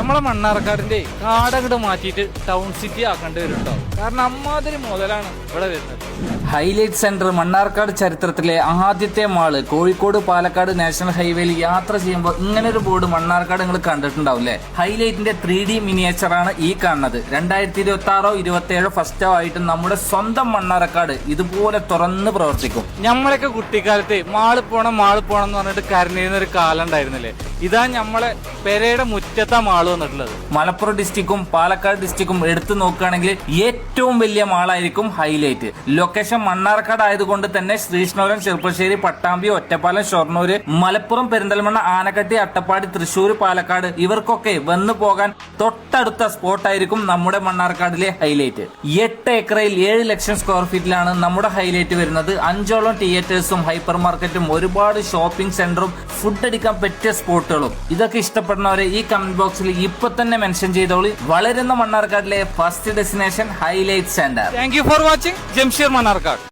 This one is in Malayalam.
നമ്മളെ മണ്ണാർക്കാടിന്റെ കാടങ്ങട് മാറ്റിയിട്ട് ടൗൺ സിറ്റി ആക്കേണ്ടി വരുന്നുണ്ടോ? കാരണം അമ്മാതിരി മുതലാണ് ഇവിടെ വരുന്നത്. ഹൈലൈറ്റ് സെന്റർ മണ്ണാർക്കാട് ചരിത്രത്തിലെ ആദ്യത്തെ മാള്. കോഴിക്കോട് പാലക്കാട് നാഷണൽ ഹൈവേയിൽ യാത്ര ചെയ്യുമ്പോൾ ഇങ്ങനെ ഒരു ബോർഡ് മണ്ണാർക്കാട് നിങ്ങൾ കണ്ടിട്ടുണ്ടാവില്ലേ? ഹൈലൈറ്റിന്റെ 3D മിനിയേച്ചർ ആണ് ഈ കാണുന്നത്. 2026-27 ഫസ്റ്റോ ആയിട്ട് നമ്മുടെ സ്വന്തം മണ്ണാർക്കാട് ഇതുപോലെ തുറന്ന് പ്രവർത്തിക്കും. നമ്മളൊക്കെ കുട്ടിക്കാലത്ത് മാള് പോണം എന്ന് പറഞ്ഞിട്ട് കരഞ്ഞിരുന്ന ഒരു കാലം ഉണ്ടായിരുന്നില്ലേ? ഇതാ നമ്മളെ പെരയുടെ മുറ്റത്താ മാള് വന്നിട്ടുള്ളത്. മലപ്പുറം ഡിസ്ട്രിക്റ്റും പാലക്കാട് ഡിസ്ട്രിക്റ്റും എടുത്തു നോക്കുകയാണെങ്കിൽ ഏറ്റവും വലിയ മാളായിരിക്കും ഹൈലൈറ്റ്. ലൊക്കേഷൻ മണ്ണാർക്കാട് ആയതുകൊണ്ട് തന്നെ ശ്രീകൃഷ്ണപുരം, ചെറുപ്പശ്ശേരി, പട്ടാമ്പി, ഒറ്റപ്പാലം, ഷൊർണൂര്, മലപ്പുറം, പെരിന്തൽമണ്ണ, ആനക്കട്ടി, അട്ടപ്പാടി, തൃശൂർ, പാലക്കാട് ഇവർക്കൊക്കെ വന്നു പോകാൻ തൊട്ടടുത്ത സ്പോട്ടായിരിക്കും നമ്മുടെ മണ്ണാർക്കാടിലെ ഹൈലൈറ്റ്. 8 ഏക്കറയിൽ 7 ലക്ഷം സ്ക്വയർ ഫീറ്റിലാണ് നമ്മുടെ ഹൈലൈറ്റ് വരുന്നത്. 5ഓളം തിയേറ്റേഴ്സും ഹൈപ്പർ മാർക്കറ്റും ഒരുപാട് ഷോപ്പിംഗ് സെന്ററും ഫുഡ് അടിക്കാൻ പറ്റിയ സ്പോട്ടുകളും. ഇതൊക്കെ ഇഷ്ടപ്പെടുന്നവരെ ഈ കമന്റ് ബോക്സിൽ ഇപ്പൊ തന്നെ മെൻഷൻ ചെയ്തോളി. വളരുന്ന മണ്ണാർക്കാടിലെ first destination highlight centre. Thank you for watching Jamsheer Mannarkkad.